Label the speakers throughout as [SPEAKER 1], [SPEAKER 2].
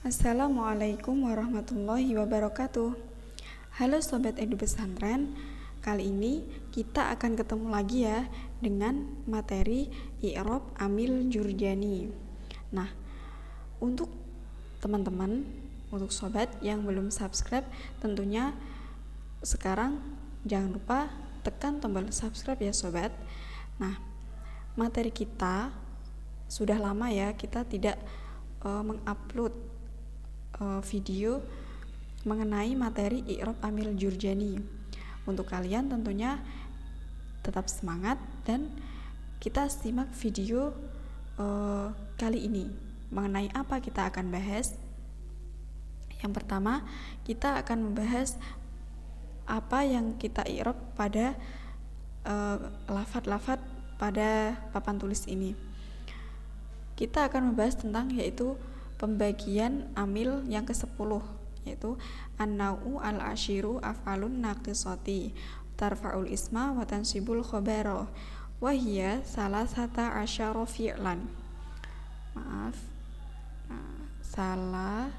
[SPEAKER 1] Assalamualaikum warahmatullahi wabarakatuh. Halo Sobat Edu Pesantren, kali ini kita akan ketemu lagi ya dengan materi I'rab Amil Jurjani. Nah, untuk teman-teman, untuk sobat yang belum subscribe, tentunya sekarang jangan lupa tekan tombol subscribe ya sobat. Nah, materi kita sudah lama ya kita tidak mengupload video mengenai materi I'rab Amil Jurjani. Untuk kalian tentunya tetap semangat dan kita simak video kali ini. Mengenai apa kita akan bahas? Yang pertama, kita akan membahas apa yang kita i'rab pada lafadz-lafadz pada papan tulis ini. Kita akan membahas tentang yaitu pembagian amil yang ke-10, yaitu an-nau'u al-ashiru af'alun naqisati tarfa'ul isma wa tansibul khabara wa hiya salasata asyara fi'lan. Salah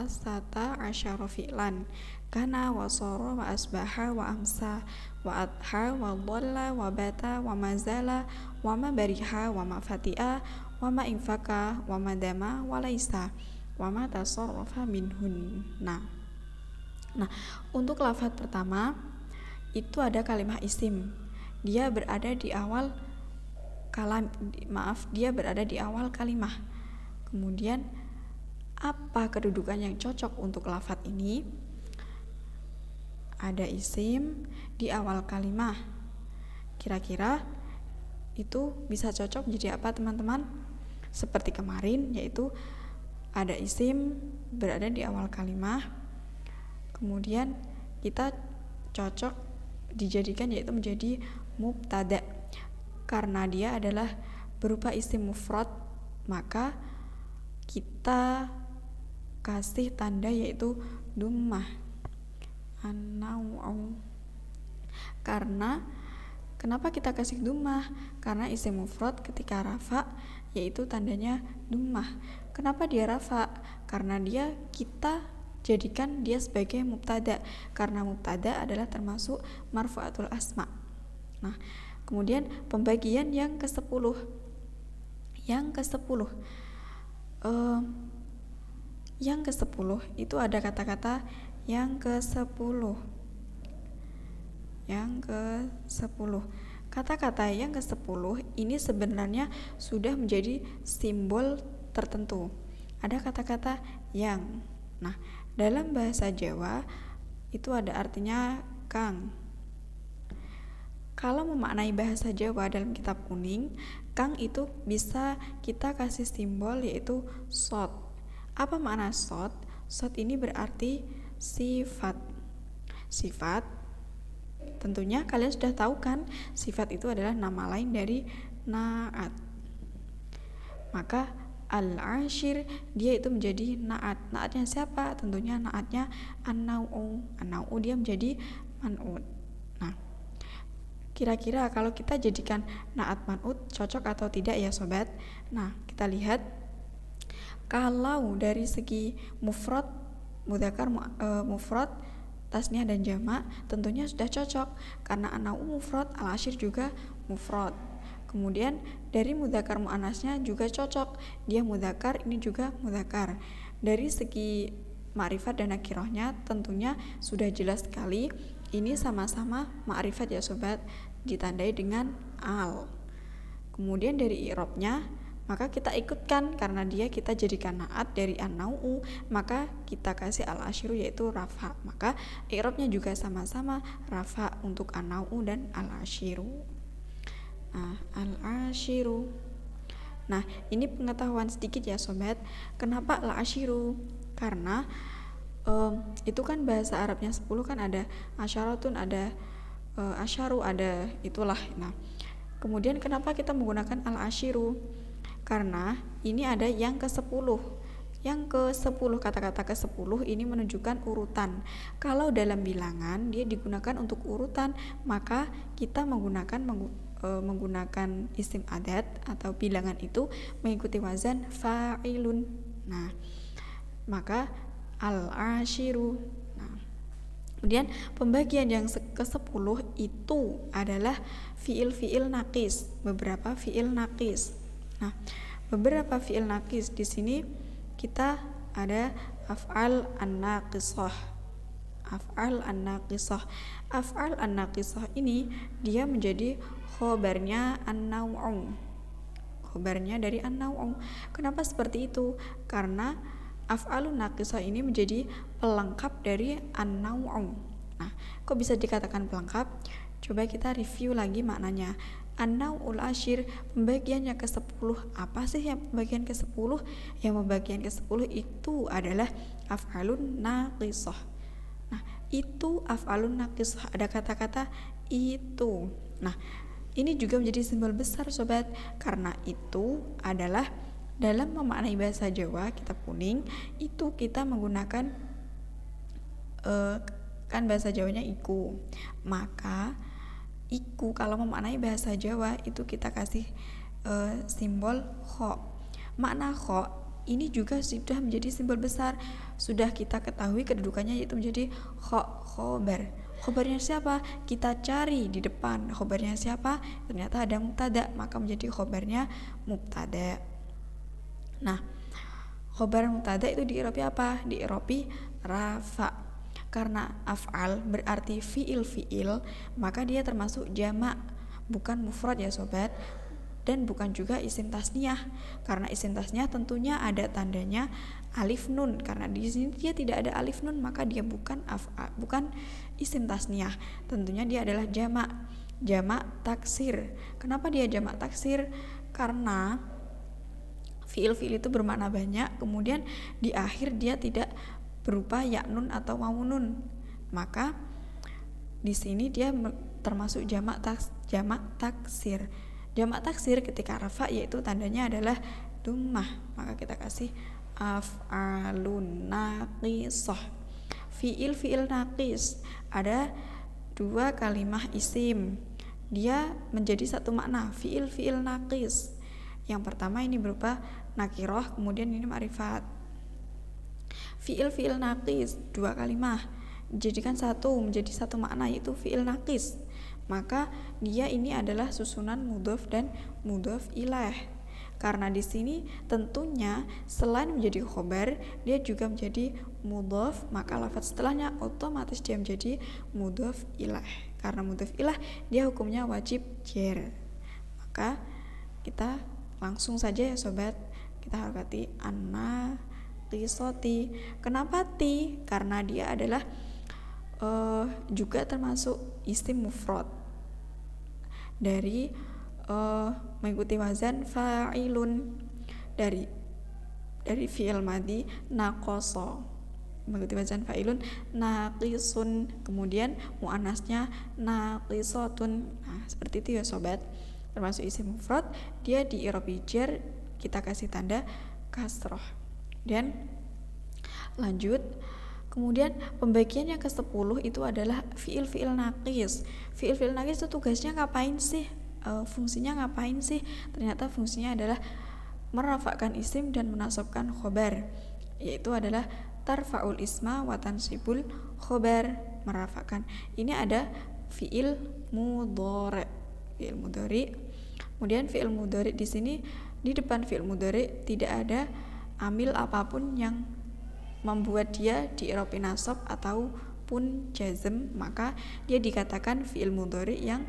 [SPEAKER 1] sata asyara fi'lan kana wa sara wa asbaha wa amsa wa adha wa dhalla wa bata wa mazala wa ma bariha wa ma fati'a wa ma infaka wa ma dama wa laisa wa ma tasarrafa minhun. Nah, untuk lafaz pertama itu ada kalimah isim. Dia berada di awal kalimah. Kemudian apa kedudukan yang cocok untuk lafaz ini? Ada isim di awal kalimah. Kira-kira itu bisa cocok jadi apa teman-teman? Seperti kemarin, yaitu ada isim berada di awal kalimah, kemudian kita cocok dijadikan yaitu menjadi mubtada. Karena dia adalah berupa isim mufrad, maka kita kasih tanda yaitu dummah. An-nau'u. Karena kenapa kita kasih dummah? Karena isim mufrad ketika rafa yaitu tandanya dummah. Kenapa dia rafa? Karena kita jadikan dia sebagai mubtada. Karena mubtada adalah termasuk marfu'atul asma. Nah, kemudian pembagian yang ke-10. Yang ke-10 itu ada kata-kata yang ke-10. Kata-kata yang ke-10 ini sebenarnya sudah menjadi simbol tertentu. Ada kata-kata yang. Nah, dalam bahasa Jawa itu ada artinya kang. Kalau memaknai bahasa Jawa dalam kitab kuning, kang itu bisa kita kasih simbol yaitu sod. Apa makna sod? Sod ini berarti sifat. Tentunya kalian sudah tahu kan, sifat itu adalah nama lain dari na'at. Maka al-ashir dia itu menjadi na'at. Na'atnya siapa? Tentunya na'atnya an-nau'u. An-nau'u dia menjadi man'ut. Nah, kira-kira kalau kita jadikan na'at man'ut cocok atau tidak ya sobat? Nah, kita lihat kalau dari segi mufrad, mudzakkar, mufrad, tasniah dan jamak tentunya sudah cocok karena an-nau'u mufrad, al-ashir juga mufrad. Kemudian dari mudzakkar muannasnya juga cocok, dia mudzakkar, ini juga mudzakkar. Dari segi ma'rifat dan nakirahnya tentunya sudah jelas sekali, ini sama-sama ma'rifat ya sobat, ditandai dengan al. Kemudian dari i'rabnya maka kita ikutkan karena kita jadikan na'at dari an-nau'u, maka kita kasih al-ashiru yaitu rafa. Maka i'rabnya juga sama-sama rafa untuk an-nau'u dan al-ashiru. Nah, al-ashiru. Nah, ini pengetahuan sedikit ya sobat. Kenapa al-ashiru? Karena itu kan bahasa Arabnya 10 kan ada asyaratun, ada asyaru, ada itulah. Nah, kemudian kenapa kita menggunakan al-ashiru? Karena ini ada yang ke-10. Yang ke-10, kata-kata ke-10 ini menunjukkan urutan. Kalau dalam bilangan dia digunakan untuk urutan, maka kita menggunakan isim adat atau bilangan itu mengikuti wazan fa'ilun. Nah, maka al-ashiru. Nah, kemudian pembagian yang ke-10 itu adalah fiil-fiil naqis, beberapa fiil naqis. Nah, beberapa fiil naqis di sini kita ada af'al an-naqisah. Af'al an-naqisah. Af'al an-naqisah ini dia menjadi khobarnya an-naw'u. Khobarnya dari an-naw'u. Kenapa seperti itu? Karena af'alun naqisah ini menjadi pelengkap dari an-naw'u. Nah, kok bisa dikatakan pelengkap? Coba kita review lagi maknanya. An-naw'ul ashir, pembagiannya ke-10. Apa sih yang pembagian ke-10? Yang pembagian ke-10 itu adalah af'alun naqisah. Nah, itu af'alun naqisah, ada kata-kata itu. Nah, ini juga menjadi simbol besar sobat, karena itu adalah dalam memaknai bahasa Jawa kitab kuning itu kita menggunakan kan bahasa Jawanya iku. Maka iku kalau memaknai bahasa Jawa itu kita kasih simbol kho. Makna kho ini juga sudah menjadi simbol besar. Sudah kita ketahui kedudukannya yaitu menjadi khobar. Khobarnya siapa? Kita cari di depan. Khobarnya siapa? Ternyata ada mubtada, maka menjadi khobarnya mubtada. Nah, khobar mubtada itu di-i'rabi apa? Di-i'rabi rafa. Karena af'al berarti fiil, maka dia termasuk jamak, bukan mufrad ya sobat, dan bukan juga isim tasniyah. Karena isim tasniyah tentunya ada tandanya alif nun. Karena di sini dia tidak ada alif nun, maka dia bukan bukan isim tasniyah. Tentunya dia adalah jamak taksir. Kenapa dia jamak taksir? Karena fiil itu bermakna banyak, kemudian di akhir dia tidak berupa ya nun atau wawu nun, maka di sini dia termasuk jamak taksir. Jamak taksir ketika rafa yaitu tandanya adalah dhammah, maka kita kasih af'alun naqisah. Fiil naqis ada 2 kalimah isim, dia menjadi satu makna. Fiil naqis yang pertama ini berupa nakirah, kemudian ini ma'rifat. Fiil naqis 2 kalimah dijadikan menjadi satu makna yaitu fiil naqis, maka dia ini adalah susunan mudhof dan mudhof ilaih. Karena di sini tentunya selain menjadi khobar dia juga menjadi mudhof, maka lafaz setelahnya otomatis dia menjadi mudhof ilaih. Karena mudhof ilaih dia hukumnya wajib jar, maka kita langsung saja ya sobat, kita harokati an-naqisati. Kenapa ti? Karena dia adalah juga termasuk isim mufrad dari mengikuti wazan fa'ilun dari fi'il madhi naqasa, mengikuti wazan fa'ilun naqisun, kemudian muannasnya naqisatun. Nah, seperti itu ya sobat, termasuk isim mufrad, dia di i'rabi jar kita kasih tanda kasroh. Dan lanjut, kemudian pembagian yang ke-10 itu adalah fiil naqis. Fiil naqis itu tugasnya ngapain sih? Fungsinya ngapain sih? Ternyata fungsinya adalah merafakkan isim dan menasabkan khobar, yaitu adalah tarfa'ul isma wa tansibul khobar, merafakkan. Ini ada fiil mudhari. Kemudian fiil mudhari di sini di depan fiil mudhari tidak ada amil apapun yang membuat dia di-i'rabi nasab ataupun jazm, maka dia dikatakan fiil mudhari yang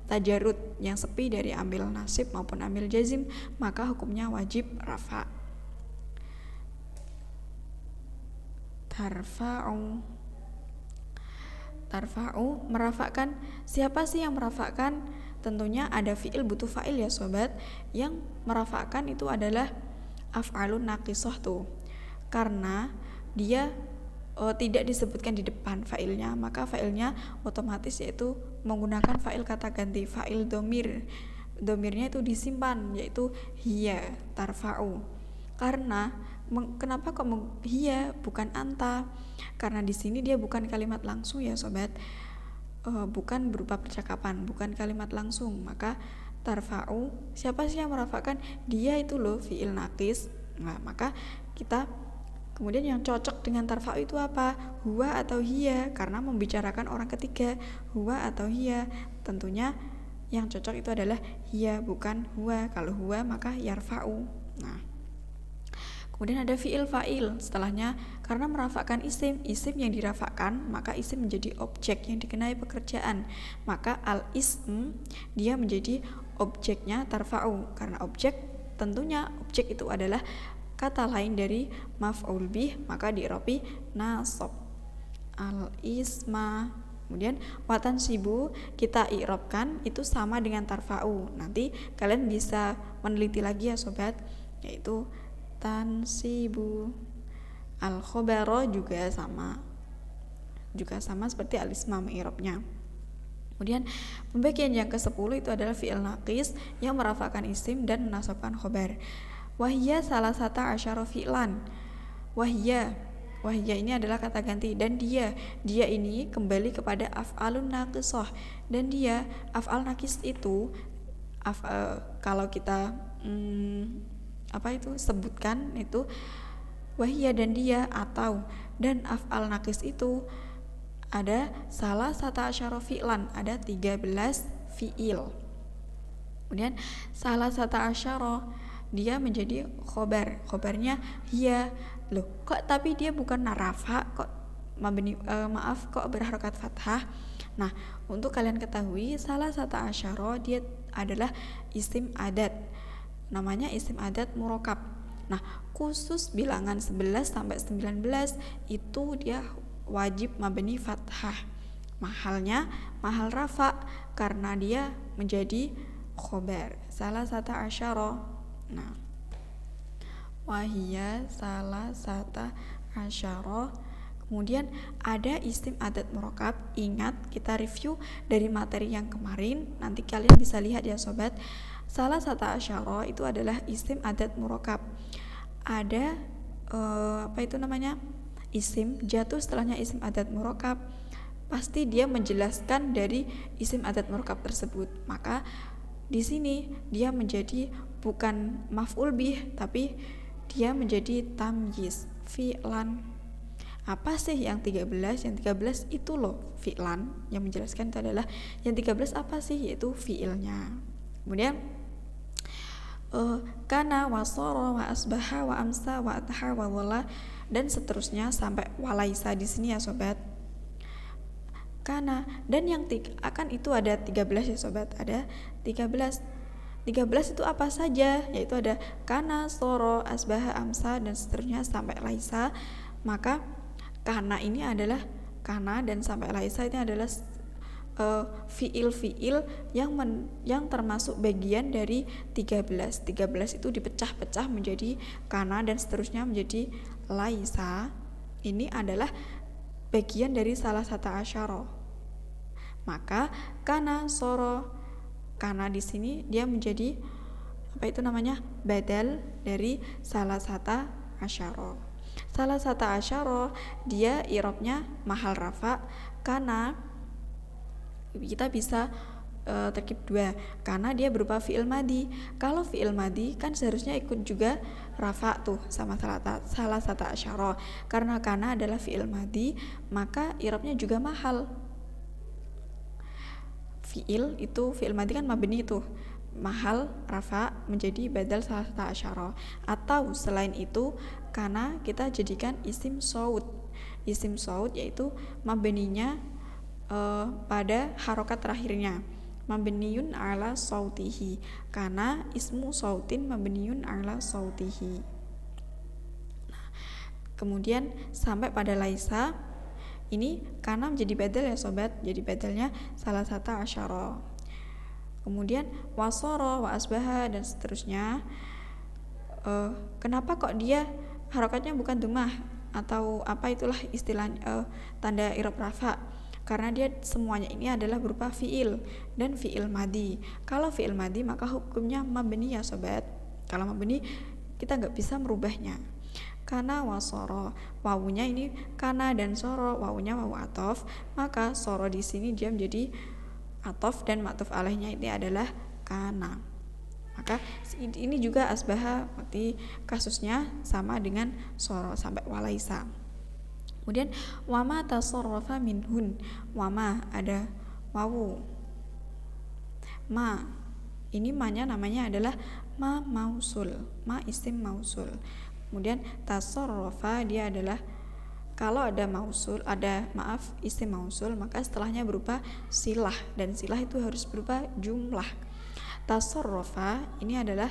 [SPEAKER 1] tajarud, yang sepi dari amil nasib maupun amil jazim, maka hukumnya wajib rafa. Tarfa'u merafakkan. Siapa sih yang merafakkan? Tentunya ada fiil butuh fa'il ya sobat. Yang merafakkan itu adalah af'alun naqisah tuh, karena dia tidak disebutkan di depan fa'ilnya, maka fa'ilnya otomatis yaitu menggunakan fa'il kata ganti, fa'il domir. Domirnya itu disimpan yaitu hiya tarfa'u. Karena kenapa kok hiya bukan anta? Karena di sini dia bukan kalimat langsung ya sobat, bukan berupa percakapan, bukan kalimat langsung. Maka tarfa'u, siapa sih yang merafakkan? Dia itu loh, fi'il naqis. Nah, maka kita kemudian yang cocok dengan tarfa'u itu apa? Huwa atau hiya, karena membicarakan orang ketiga. Huwa atau hiya, tentunya yang cocok itu adalah hiya, bukan huwa. Kalau huwa maka yarfa'u. Nah, kemudian ada fi'il fa'il setelahnya, karena merafakkan isim yang dirafakkan, maka isim menjadi objek yang dikenai pekerjaan. Maka al-ism dia menjadi objeknya tarfa'u, karena tentunya objek itu adalah kata lain dari maf'ul bih, maka di'robi nasab al-isma. Kemudian watan sibu kita i'robkan itu sama dengan tarfa'u. Nanti kalian bisa meneliti lagi ya sobat, yaitu tansibu. Al-khobaro juga sama seperti al-isma i'robnya. Kemudian pembagian yang ke-10 itu adalah fi'il naqis yang merafakkan isim dan menasabkan khobar. Wahya salah satu asyara fi'lan. Wahya ini adalah kata ganti, dan dia ini kembali kepada af'alun naqisah. Dan dia af'al naqis itu kalau kita sebutkan itu wahya dan dia, atau dan af'al naqis itu ada salah satu asyara fi'lan, ada 13 fi'il. Kemudian salah satu asyara dia menjadi khobarnya hiya. Loh, kok tapi dia bukan narafa, kok kok berharokat fathah. Nah, untuk kalian ketahui, salah satu asyara dia adalah isim adat, namanya isim adat murokab. Nah, khusus bilangan 11 sampai 19 itu dia wajib mabni fathah, mahal rafa, karena dia menjadi khobar salah satu asyara. Nah, wahia salah satu asyara. Kemudian ada isim adat murokab. Ingat, kita review dari materi yang kemarin, nanti kalian bisa lihat ya sobat. Salah satu asyara itu adalah isim adat murokab. Ada isim jatuh setelahnya isim adat murokab, pasti dia menjelaskan dari isim adat murokab tersebut. Maka di sini dia menjadi bukan maf'ul bih, tapi dia menjadi tamyiz fi'lan. Apa sih yang 13? Yang 13 itu loh fi'lan, yang menjelaskan itu adalah yang 13 apa sih, yaitu fi'ilnya. Kemudian kana wa sara wa asbaha wa amsa wa atha wa wala dan seterusnya sampai walaisa di sini ya sobat. Kana dan yang akan itu ada 13 ya sobat, ada 13 itu apa saja, yaitu ada kana, soro, asbaha, amsa dan seterusnya sampai laisa. Maka kana ini adalah kana dan sampai laisa ini adalah fiil-fiil yang termasuk bagian dari 13 itu dipecah-pecah menjadi kana dan seterusnya menjadi laisa. Ini adalah bagian dari salah satu asyara. Maka kana, soro, kana di sini dia menjadi badal dari salah satu asyara. Salah satu asyara dia i'rabnya mahal rafa, kana kita bisa terkib dua, karena dia berupa fi'il madi. Kalau fi'il madi kan seharusnya ikut juga rafa tuh sama salah satu asyara. Karena kana adalah fi'il madi, maka i'rabnya juga mahal. Fi'il madi kan mabni tuh, mahal rafa menjadi badal salah satu asyara. Atau selain itu, karena kita jadikan isim saud yaitu mabninya pada harokat terakhirnya, mabniun ala sautihi, karena ismu sautin mabniun ala sautihi. Nah, kemudian sampai pada laisa, ini karena menjadi badal ya sobat, jadi badalnya salah satu asyara. Kemudian wasoro, wa asbaha dan seterusnya. Kenapa kok dia harokatnya bukan dumah atau apa itulah istilah tanda i'rab rafa? Karena dia semuanya ini adalah berupa fi'il dan fi'il madi. Kalau fi'il madi maka hukumnya mabni ya sobat. Kalau mabni kita nggak bisa merubahnya. Kana wa soro, wawunya ini kana dan soro, wawunya wawu atof, maka soro di sini dia menjadi atof dan ma'tuf alaihnya ini adalah kana. Maka ini juga asbaha, berarti kasusnya sama dengan soro sampai walaisa. Kemudian wama tasarrafa minhun, wama ada wawu, ma ini ma-nya namanya adalah ma mausul, ma isim mausul. Kemudian tasarrafa dia adalah kalau ada mausul, isim mausul, maka setelahnya berupa silah, dan silah itu harus berupa jumlah. Tasarrafa ini adalah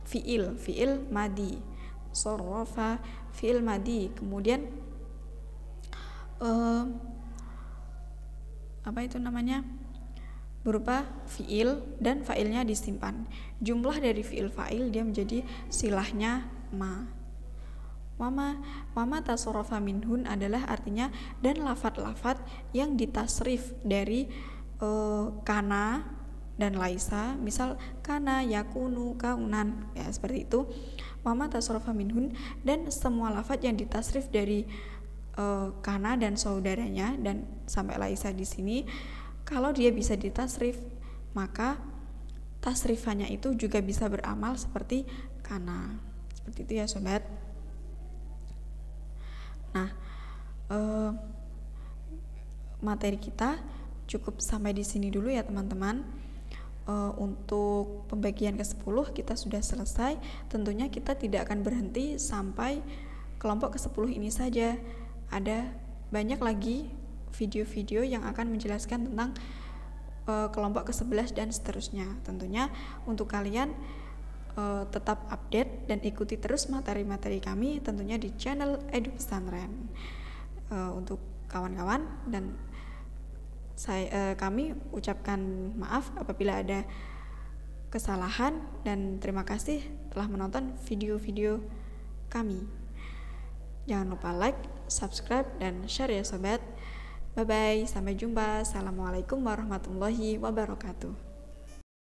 [SPEAKER 1] fiil madi. Sarrafa fiil madi. Kemudian berupa fiil dan fa'ilnya disimpan. Jumlah dari fiil fa'il dia menjadi silahnya ma. Wama tasarrafa minhun adalah artinya dan lafat-lafat yang ditasrif dari kana dan laisa, misal kana, yakunu, kaunan, ya seperti itu. Wama tasarrafa minhun, dan semua lafat yang ditasrif dari kana dan saudaranya dan sampai laisa di sini, kalau dia bisa ditasrif, maka tasrifannya itu juga bisa beramal seperti kana. Seperti itu ya sobat. Nah, materi kita cukup sampai di sini dulu ya teman-teman. Untuk pembagian ke-10 kita sudah selesai. Tentunya kita tidak akan berhenti sampai kelompok ke-10 ini saja. Ada banyak lagi video-video yang akan menjelaskan tentang kelompok ke-11 dan seterusnya. Tentunya untuk kalian tetap update dan ikuti terus materi-materi kami tentunya di channel Edu Pesantren. Untuk kawan-kawan dan kami ucapkan maaf apabila ada kesalahan, dan terima kasih telah menonton video-video kami. Jangan lupa like, subscribe, dan share ya sobat. Bye bye, sampai jumpa. Assalamualaikum warahmatullahi wabarakatuh.